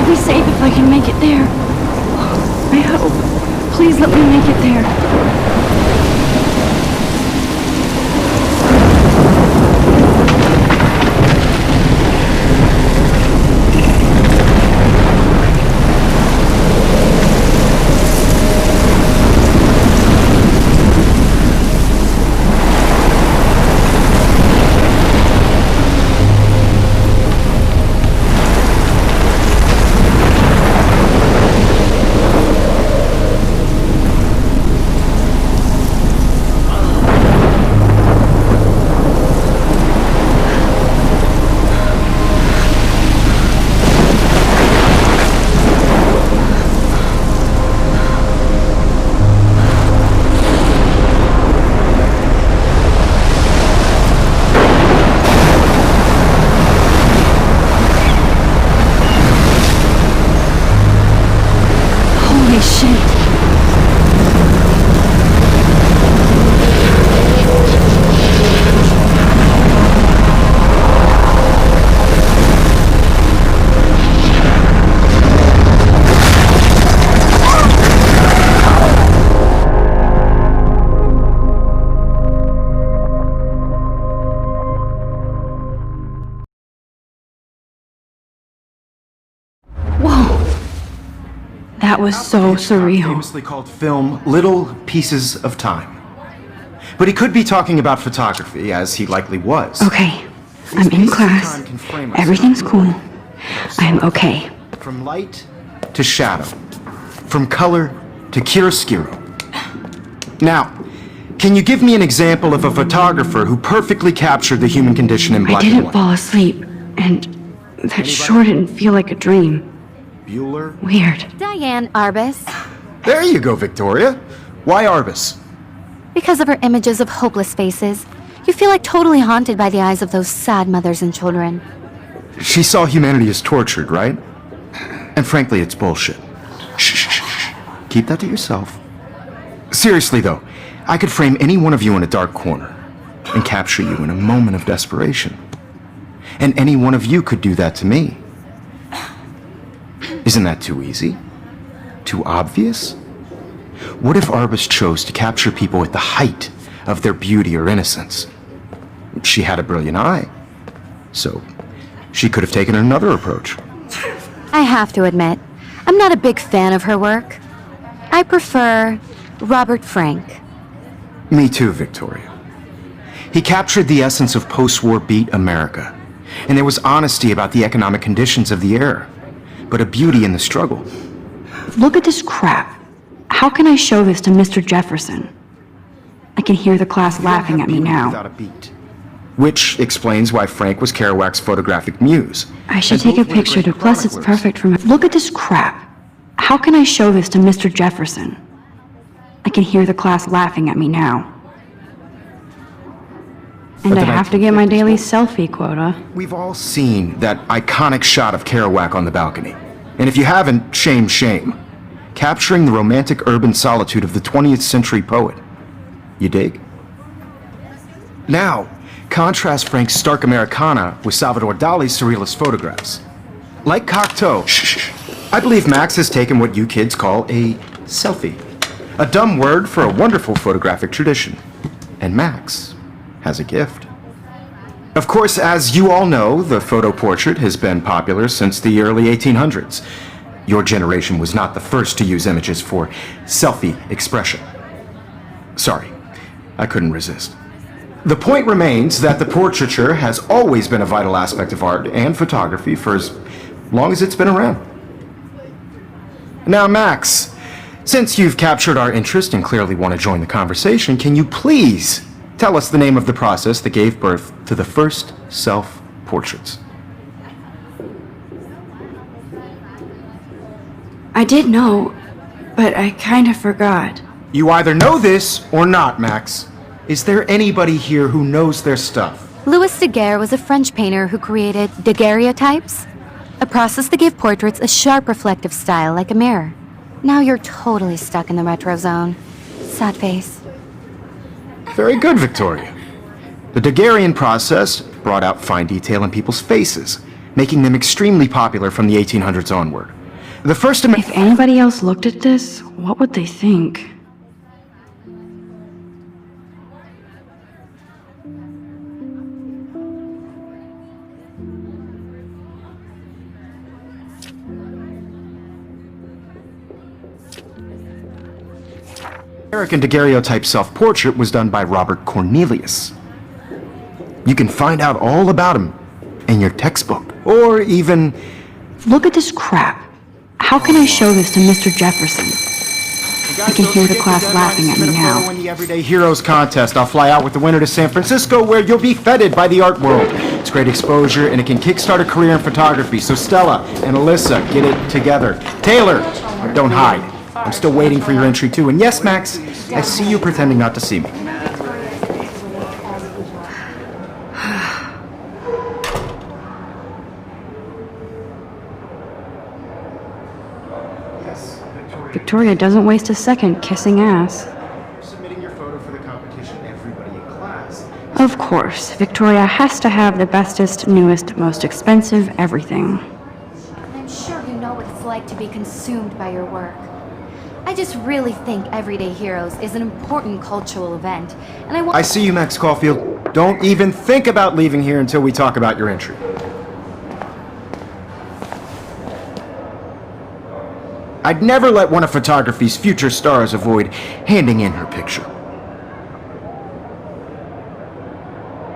I'll be safe if I can make it there. I hope. Please let me make it there. That was so surreal. Famously called film Little Pieces of Time. But he could be talking about photography, as he likely was. Okay, I'm in class. Everything's cool. I am okay. From light to shadow. From color to chiaroscuro. Now, can you give me an example of a photographer who perfectly captured the human condition in black and white? I didn't fall asleep, and that sure didn't feel like a dream. Bueller? Weird. Diane Arbus. There you go, Victoria. Why Arbus? Because of her images of hopeless faces, you feel like totally haunted by the eyes of those sad mothers and children. She saw humanity as tortured, right? And frankly, it's bullshit. Shh, shh, shh. Keep that to yourself. Seriously, though, I could frame any one of you in a dark corner and capture you in a moment of desperation. And any one of you could do that to me. Isn't that too easy? Too obvious? What if Arbus chose to capture people at the height of their beauty or innocence? She had a brilliant eye, so she could have taken another approach. I have to admit, I'm not a big fan of her work. I prefer Robert Frank. Me too, Victoria. He captured the essence of post-war beat America, and there was honesty about the economic conditions of the era, but a beauty in the struggle. Look at this crap. How can I show this to Mr. Jefferson? I can hear the class laughing at me now. Without a beat. Which explains why Frank was Kerouac's photographic muse. I should take a picture to, plus it's perfect for my... Look at this crap. How can I show this to Mr. Jefferson? I can hear the class laughing at me now. And I have to get my daily selfie quota. We've all seen that iconic shot of Kerouac on the balcony. And if you haven't, shame, shame. Capturing the romantic urban solitude of the 20th century poet. You dig? Now, contrast Frank's stark Americana with Salvador Dali's surrealist photographs. Like Cocteau, I believe Max has taken what you kids call a selfie. A dumb word for a wonderful photographic tradition. And Max has a gift. Of course, as you all know, the photo portrait has been popular since the early 1800s. Your generation was not the first to use images for selfie expression. Sorry, I couldn't resist. The point remains that the portraiture has always been a vital aspect of art and photography for as long as it's been around. Now, Max, since you've captured our interest and clearly want to join the conversation, can you please tell us the name of the process that gave birth to the first self-portraits? I did know, but I kind of forgot. You either know this or not, Max. Is there anybody here who knows their stuff? Louis Daguerre was a French painter who created daguerreotypes, a process that gave portraits a sharp reflective style like a mirror. Now you're totally stuck in the retro zone. Sad face. Very good, Victoria. The Daguerrean process brought out fine detail in people's faces, making them extremely popular from the 1800s onward. The first If anybody else looked at this, what would they think? American daguerreotype self-portrait was done by Robert Cornelius. You can find out all about him in your textbook, or even... Look at this crap. How can I show this to Mr. Jefferson? I can hear the class laughing at me now. In the Everyday Heroes contest, I'll fly out with the winner to San Francisco, where you'll be feted by the art world. It's great exposure, and it can kickstart a career in photography. So Stella and Alyssa, get it together. Taylor, don't hide. I'm still waiting for your entry too. And yes, Max, I see you pretending not to see me. Victoria doesn't waste a second kissing ass. Submitting your photo for the competition, everybody in class. Of course, Victoria has to have the bestest, newest, most expensive everything. I'm sure you know what it's like to be consumed by your work. I just really think Everyday Heroes is an important cultural event, and I want... I see you, Max Caulfield. Don't even think about leaving here until we talk about your entry. I'd never let one of photography's future stars avoid handing in her picture.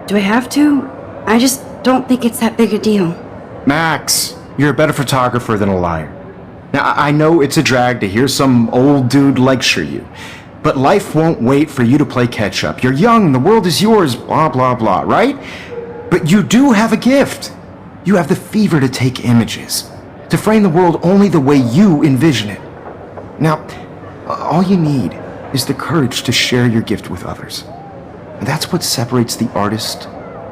Do I have to? I just don't think it's that big a deal. Max, you're a better photographer than a liar. Now, I know it's a drag to hear some old dude lecture you, but life won't wait for you to play catch-up. You're young, the world is yours, blah, blah, blah, right? But you do have a gift. You have the fever to take images, to frame the world only the way you envision it. Now, all you need is the courage to share your gift with others. And that's what separates the artist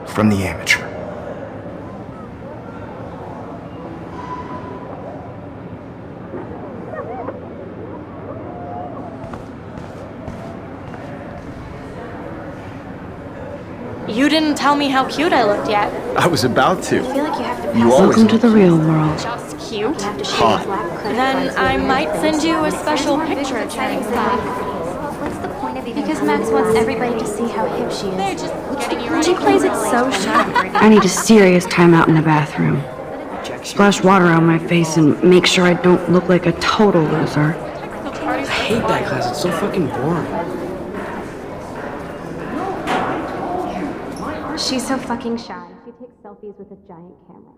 from the amateur. You didn't tell me how cute I looked yet. I was about to. I feel like you have to You always Welcome to the real world. just cute. hot. And then I might send you a special picture during class. What's the point of even... Because Max wants everybody to see how hip she They're is. just getting you ready. She plays it so sharp. I need a serious timeout in the bathroom. Splash water on my face and make sure I don't look like a total loser. I hate that class. It's so fucking boring. She's so fucking shy. She takes selfies with a giant camera.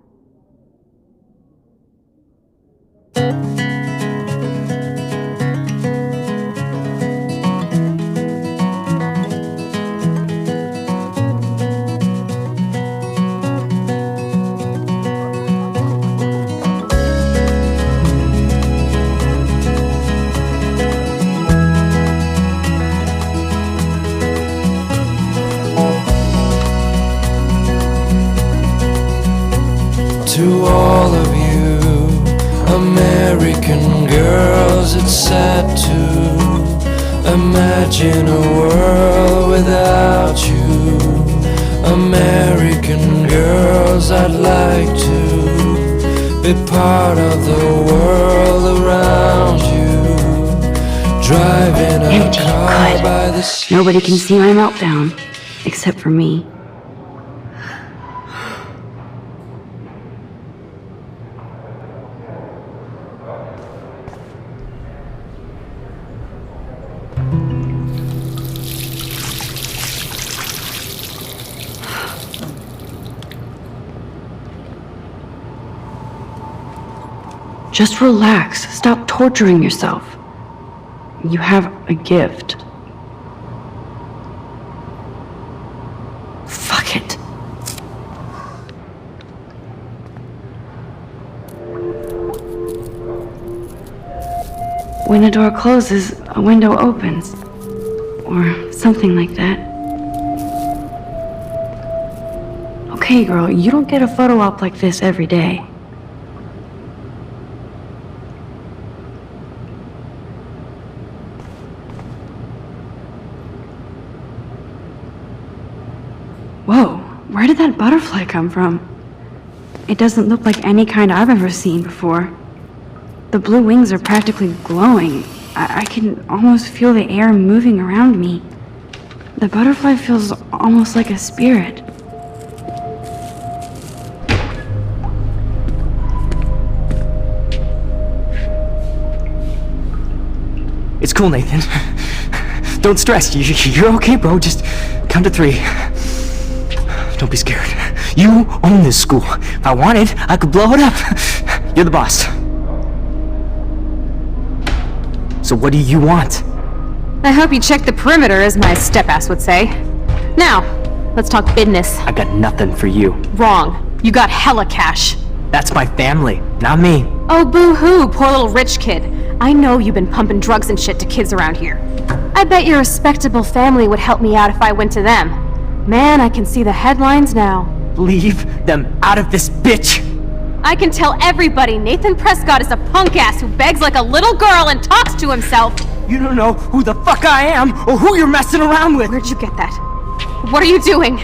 To all of you American girls, it's sad to imagine a world without you. American girls, I'd like to be part of the world around you. Driving a Empty, car good. by the sea. Nobody can see my meltdown, except for me. Just relax. Stop torturing yourself. You have a gift. Fuck it. When a door closes, a window opens. Or something like that. Okay, girl, you don't get a photo op like this every day. Whoa, where did that butterfly come from? it doesn't look like any kind I've ever seen before. The blue wings are practically glowing. I can almost feel the air moving around me. The butterfly feels almost like a spirit. It's cool, Nathan. Don't stress. You're okay, bro. Just count to 3. Don't be scared. You own this school. If I wanted, I could blow it up. You're the boss. So what do you want? I hope you checked the perimeter, as my step-ass would say. Now, let's talk business. I got nothing for you. Wrong. You got hella cash. That's my family, not me. Oh, boo-hoo, poor little rich kid. I know you've been pumping drugs and shit to kids around here. I bet your respectable family would help me out if I went to them. Man, I can see the headlines now. Leave them out of this bitch! I can tell everybody Nathan Prescott is a punk ass who begs like a little girl and talks to himself. You don't know who the fuck I am or who you're messing around with. Where'd you get that? What are you doing?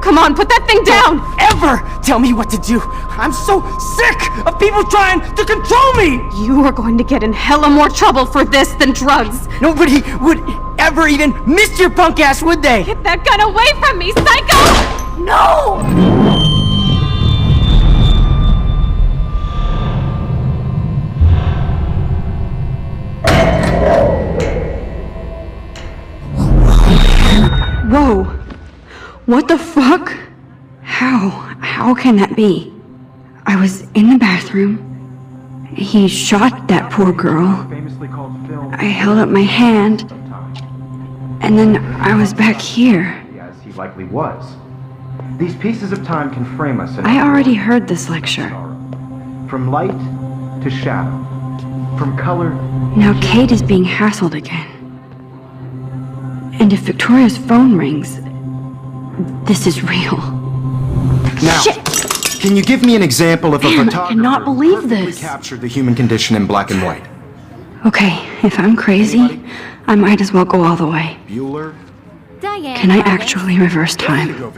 Come on, put that thing down! Don't ever tell me what to do! I'm so sick of people trying to control me! You are going to get in hella more trouble for this than drugs. Nobody would ever even miss your punk ass, would they? Get that gun away from me, psycho! No! Whoa! What the fuck? How can that be? I was in the bathroom. He shot that poor girl. I held up my hand. And then I was back here. As he likely was. These pieces of time can frame us in I already heard this lecture. from light to shadow, from color. Now Kate is being hassled again. And if Victoria's phone rings, this is real. Now, Shit! can you give me an example of a Man, I photographer cannot believe who perfectly this. captured the human condition in black and white? Okay, if I'm crazy, I might as well go all the way. Bueller? Diane. Can I actually reverse time?